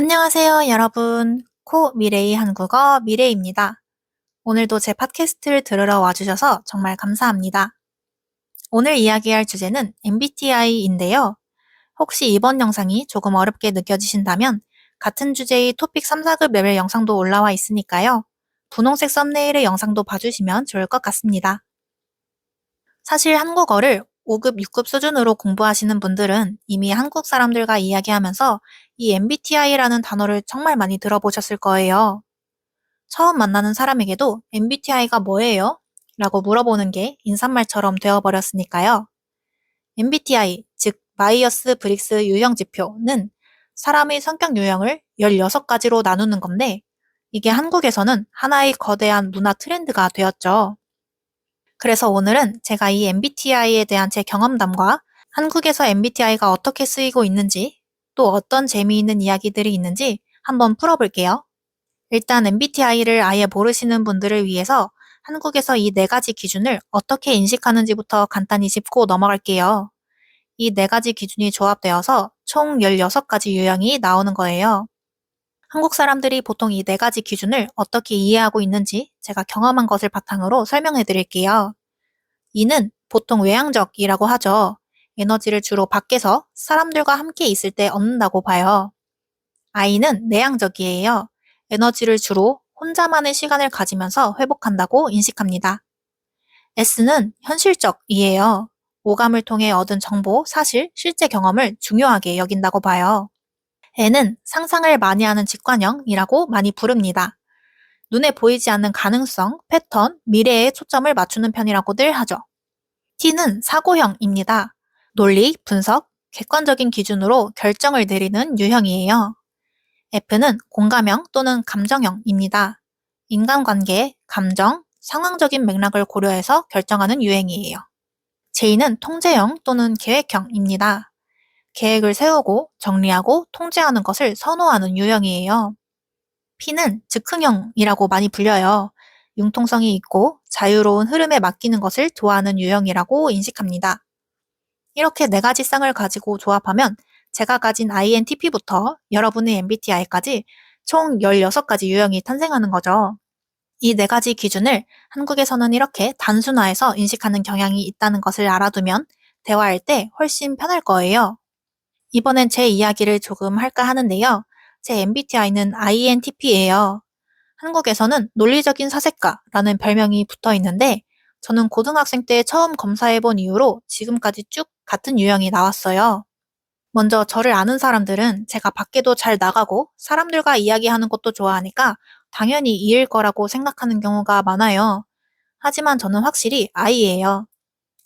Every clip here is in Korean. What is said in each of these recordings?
안녕하세요, 여러분. 미래의 한국어 미래입니다. 오늘도 제 팟캐스트를 들으러 와주셔서 정말 감사합니다. 오늘 이야기할 주제는 MBTI인데요. 혹시 이번 영상이 조금 어렵게 느껴지신다면 같은 주제의 토픽 3, 4급 레벨 영상도 올라와 있으니까요. 분홍색 썸네일의 영상도 봐주시면 좋을 것 같습니다. 사실 한국어를 5급, 6급 수준으로 공부하시는 분들은 이미 한국 사람들과 이야기하면서 이 MBTI라는 단어를 정말 많이 들어보셨을 거예요. 처음 만나는 사람에게도 MBTI가 뭐예요? 라고 물어보는 게 인사말처럼 되어버렸으니까요. MBTI, 즉 마이어스 브릭스 유형 지표는 사람의 성격 유형을 16가지로 나누는 건데 이게 한국에서는 하나의 거대한 문화 트렌드가 되었죠. 그래서 오늘은 제가 이 MBTI에 대한 제 경험담과 한국에서 MBTI가 어떻게 쓰이고 있는지 또 어떤 재미있는 이야기들이 있는지 한번 풀어볼게요. 일단 MBTI를 아예 모르시는 분들을 위해서 한국에서 이 네 가지 기준을 어떻게 인식하는지부터 간단히 짚고 넘어갈게요. 이 네 가지 기준이 조합되어서 총 16가지 유형이 나오는 거예요. 한국 사람들이 보통 이 네 가지 기준을 어떻게 이해하고 있는지 제가 경험한 것을 바탕으로 설명해 드릴게요. 이는 보통 외향적이라고 하죠. 에너지를 주로 밖에서 사람들과 함께 있을 때 얻는다고 봐요. I는 내향적이에요. 에너지를 주로 혼자만의 시간을 가지면서 회복한다고 인식합니다. S는 현실적이에요. 오감을 통해 얻은 정보, 사실, 실제 경험을 중요하게 여긴다고 봐요. N은 상상을 많이 하는 직관형이라고 많이 부릅니다. 눈에 보이지 않는 가능성, 패턴, 미래에 초점을 맞추는 편이라고들 하죠. T는 사고형입니다. 논리, 분석, 객관적인 기준으로 결정을 내리는 유형이에요. F는 공감형 또는 감정형입니다. 인간관계, 감정, 상황적인 맥락을 고려해서 결정하는 유형이에요. J는 통제형 또는 계획형입니다. 계획을 세우고 정리하고 통제하는 것을 선호하는 유형이에요. P는 즉흥형이라고 많이 불려요. 융통성이 있고 자유로운 흐름에 맡기는 것을 좋아하는 유형이라고 인식합니다. 이렇게 네 가지 쌍을 가지고 조합하면 제가 가진 INTP부터 여러분의 MBTI까지 총 16가지 유형이 탄생하는 거죠. 이 네 가지 기준을 한국에서는 이렇게 단순화해서 인식하는 경향이 있다는 것을 알아두면 대화할 때 훨씬 편할 거예요. 이번엔 제 이야기를 조금 할까 하는데요. 제 MBTI는 INTP예요. 한국에서는 논리적인 사색가라는 별명이 붙어 있는데 저는 고등학생 때 처음 검사해본 이후로 지금까지 쭉 같은 유형이 나왔어요. 먼저 저를 아는 사람들은 제가 밖에도 잘 나가고 사람들과 이야기하는 것도 좋아하니까 당연히 E일 거라고 생각하는 경우가 많아요. 하지만 저는 확실히 I예요.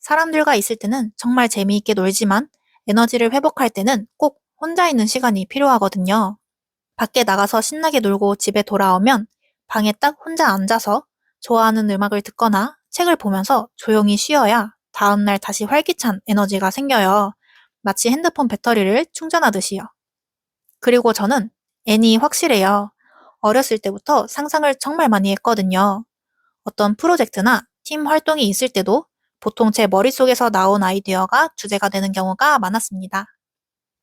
사람들과 있을 때는 정말 재미있게 놀지만 에너지를 회복할 때는 꼭 혼자 있는 시간이 필요하거든요. 밖에 나가서 신나게 놀고 집에 돌아오면 방에 딱 혼자 앉아서 좋아하는 음악을 듣거나 책을 보면서 조용히 쉬어야 다음날 다시 활기찬 에너지가 생겨요. 마치 핸드폰 배터리를 충전하듯이요. 그리고 저는 N이 확실해요. 어렸을 때부터 상상을 정말 많이 했거든요. 어떤 프로젝트나 팀 활동이 있을 때도 보통 제 머릿속에서 나온 아이디어가 주제가 되는 경우가 많았습니다.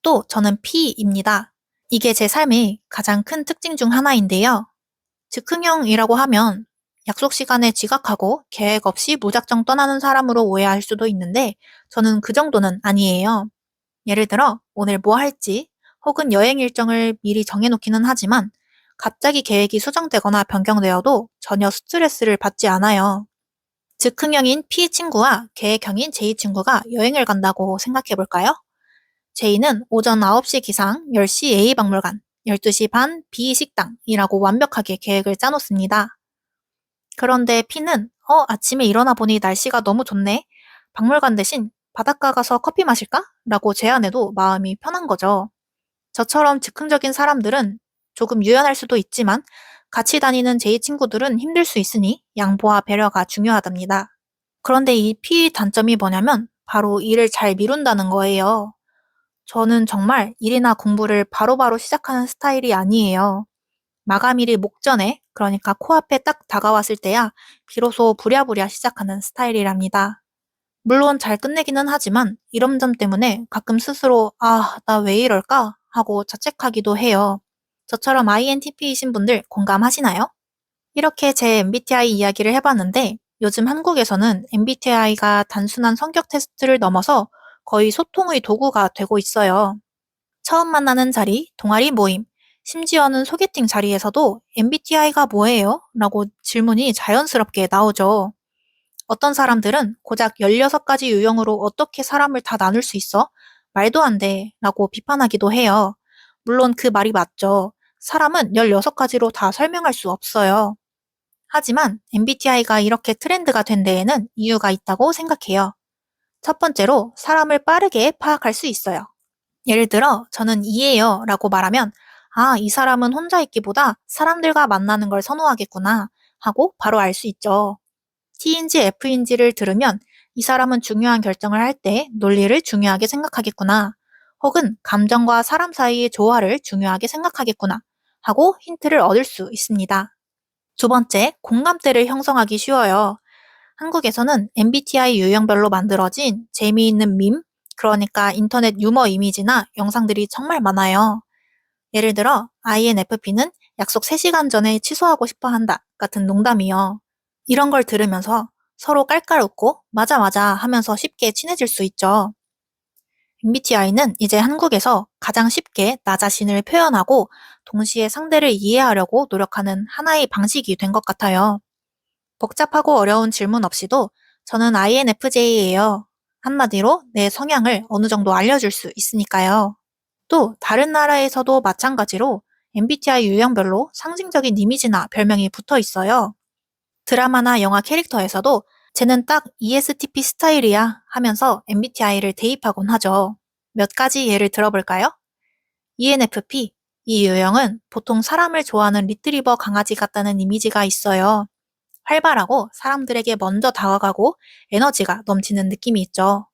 또 저는 P입니다. 이게 제 삶의 가장 큰 특징 중 하나인데요. 즉흥형이라고 하면 약속 시간에 지각하고 계획 없이 무작정 떠나는 사람으로 오해할 수도 있는데 저는 그 정도는 아니에요. 예를 들어 오늘 뭐 할지 혹은 여행 일정을 미리 정해놓기는 하지만 갑자기 계획이 수정되거나 변경되어도 전혀 스트레스를 받지 않아요. 즉흥형인 P 친구와 계획형인 J 친구가 여행을 간다고 생각해 볼까요? J는 오전 9시 기상 10시 A 박물관, 12시 반 B 식당이라고 완벽하게 계획을 짜놓습니다. 그런데 P는 아침에 일어나 보니 날씨가 너무 좋네. 박물관 대신 바닷가 가서 커피 마실까? 라고 제안해도 마음이 편한 거죠. 저처럼 즉흥적인 사람들은 조금 유연할 수도 있지만 같이 다니는 제 친구들은 힘들 수 있으니 양보와 배려가 중요하답니다. 그런데 이 P 단점이 뭐냐면 바로 일을 잘 미룬다는 거예요. 저는 정말 일이나 공부를 바로바로 시작하는 스타일이 아니에요. 마감일이 목전에, 그러니까 코앞에 딱 다가왔을 때야 비로소 부랴부랴 시작하는 스타일이랍니다. 물론 잘 끝내기는 하지만 이런 점 때문에 가끔 스스로 나 왜 이럴까? 하고 자책하기도 해요. 저처럼 INTP이신 분들 공감하시나요? 이렇게 제 MBTI 이야기를 해봤는데 요즘 한국에서는 MBTI가 단순한 성격 테스트를 넘어서 거의 소통의 도구가 되고 있어요. 처음 만나는 자리, 동아리 모임, 심지어는 소개팅 자리에서도 MBTI가 뭐예요? 라고 질문이 자연스럽게 나오죠. 어떤 사람들은 고작 16가지 유형으로 어떻게 사람을 다 나눌 수 있어? 말도 안 돼. 라고 비판하기도 해요. 물론 그 말이 맞죠. 사람은 16가지로 다 설명할 수 없어요. 하지만 MBTI가 이렇게 트렌드가 된 데에는 이유가 있다고 생각해요. 첫 번째로 사람을 빠르게 파악할 수 있어요. 예를 들어 저는 E예요 라고 말하면 아, 이 사람은 혼자 있기보다 사람들과 만나는 걸 선호하겠구나 하고 바로 알 수 있죠. T인지 F인지를 들으면 이 사람은 중요한 결정을 할 때 논리를 중요하게 생각하겠구나 혹은 감정과 사람 사이의 조화를 중요하게 생각하겠구나 하고 힌트를 얻을 수 있습니다. 두 번째, 공감대를 형성하기 쉬워요. 한국에서는 MBTI 유형별로 만들어진 재미있는 밈, 그러니까 인터넷 유머 이미지나 영상들이 정말 많아요. 예를 들어 INFP는 약속 3시간 전에 취소하고 싶어 한다 같은 농담이요. 이런 걸 들으면서 서로 깔깔 웃고 맞아 맞아 하면서 쉽게 친해질 수 있죠. MBTI는 이제 한국에서 가장 쉽게 나 자신을 표현하고 동시에 상대를 이해하려고 노력하는 하나의 방식이 된 것 같아요. 복잡하고 어려운 질문 없이도 저는 INFJ예요. 한마디로 내 성향을 어느 정도 알려줄 수 있으니까요. 또 다른 나라에서도 마찬가지로 MBTI 유형별로 상징적인 이미지나 별명이 붙어 있어요. 드라마나 영화 캐릭터에서도 쟤는 딱 ESTP 스타일이야 하면서 MBTI를 대입하곤 하죠. 몇 가지 예를 들어볼까요? ENFP, 이 유형은 보통 사람을 좋아하는 리트리버 강아지 같다는 이미지가 있어요. 활발하고 사람들에게 먼저 다가가고 에너지가 넘치는 느낌이 있죠.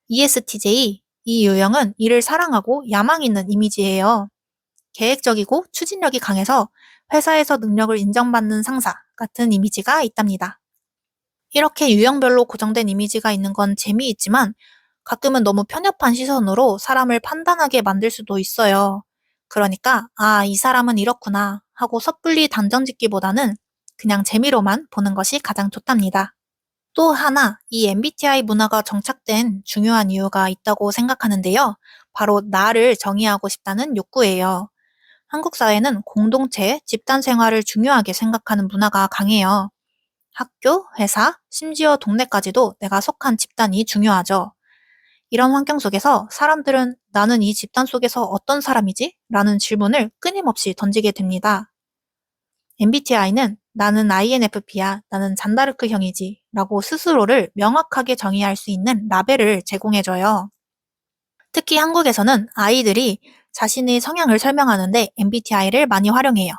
ESTJ, 이 유형은 일을 사랑하고 야망 있는 이미지예요. 계획적이고 추진력이 강해서 회사에서 능력을 인정받는 상사 같은 이미지가 있답니다. 이렇게 유형별로 고정된 이미지가 있는 건 재미있지만 가끔은 너무 편협한 시선으로 사람을 판단하게 만들 수도 있어요. 그러니까, 아, 이 사람은 이렇구나 하고 섣불리 단정 짓기보다는 그냥 재미로만 보는 것이 가장 좋답니다. 또 하나, 이 MBTI 문화가 정착된 중요한 이유가 있다고 생각하는데요. 바로 나를 정의하고 싶다는 욕구예요. 한국 사회는 공동체, 집단 생활을 중요하게 생각하는 문화가 강해요. 학교, 회사, 심지어 동네까지도 내가 속한 집단이 중요하죠. 이런 환경 속에서 사람들은 나는 이 집단 속에서 어떤 사람이지? 라는 질문을 끊임없이 던지게 됩니다. MBTI는 나는 INFP야, 나는 잔다르크형이지 라고 스스로를 명확하게 정의할 수 있는 라벨을 제공해줘요. 특히 한국에서는 아이들이 자신의 성향을 설명하는데 MBTI를 많이 활용해요.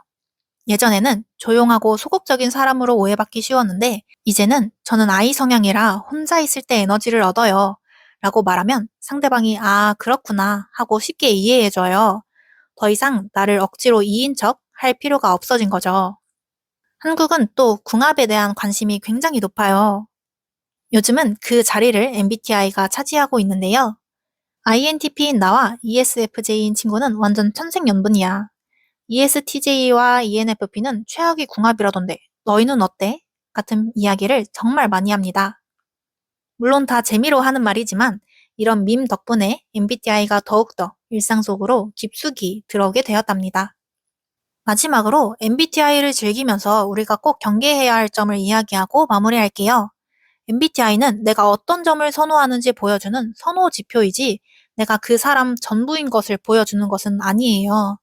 예전에는 조용하고 소극적인 사람으로 오해받기 쉬웠는데 이제는 저는 I 성향이라 혼자 있을 때 에너지를 얻어요 라고 말하면 상대방이 아, 그렇구나 하고 쉽게 이해해줘요. 더 이상 나를 억지로 E인 척 할 필요가 없어진 거죠. 한국은 또 궁합에 대한 관심이 굉장히 높아요. 요즘은 그 자리를 MBTI가 차지하고 있는데요. INTP인 나와 ESFJ인 친구는 완전 천생연분이야. ESTJ와 ENFP는 최악의 궁합이라던데 너희는 어때? 같은 이야기를 정말 많이 합니다. 물론 다 재미로 하는 말이지만 이런 밈 덕분에 MBTI가 더욱더 일상 속으로 깊숙이 들어오게 되었답니다. 마지막으로 MBTI를 즐기면서 우리가 꼭 경계해야 할 점을 이야기하고 마무리할게요. MBTI는 내가 어떤 점을 선호하는지 보여주는 선호 지표이지 내가 그 사람 전부인 것을 보여주는 것은 아니에요.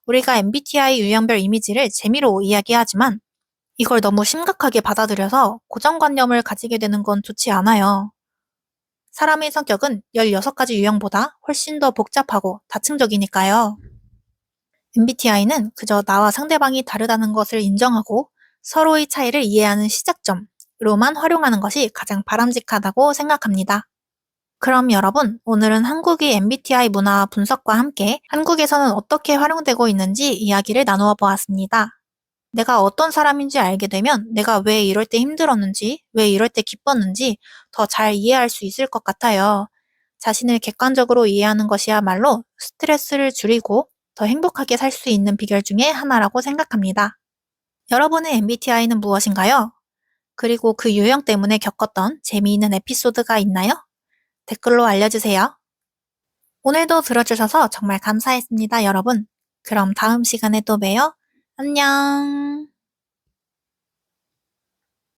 우리가 MBTI 유형별 이미지를 재미로 이야기하지만 이걸 너무 심각하게 받아들여서 고정관념을 가지게 되는 건 좋지 않아요. 사람의 성격은 16가지 유형보다 훨씬 더 복잡하고 다층적이니까요. MBTI는 그저 나와 상대방이 다르다는 것을 인정하고 서로의 차이를 이해하는 시작점으로만 활용하는 것이 가장 바람직하다고 생각합니다. 그럼 여러분, 오늘은 한국의 MBTI 문화 분석과 함께 한국에서는 어떻게 활용되고 있는지 이야기를 나누어 보았습니다. 내가 어떤 사람인지 알게 되면 내가 왜 이럴 때 힘들었는지, 왜 이럴 때 기뻤는지 더 잘 이해할 수 있을 것 같아요. 자신을 객관적으로 이해하는 것이야말로 스트레스를 줄이고 더 행복하게 살 수 있는 비결 중에 하나라고 생각합니다. 여러분의 MBTI는 무엇인가요? 그리고 그 유형 때문에 겪었던 재미있는 에피소드가 있나요? 댓글로 알려주세요. 오늘도 들어주셔서 정말 감사했습니다, 여러분. 그럼 다음 시간에 또 봬요. 안녕.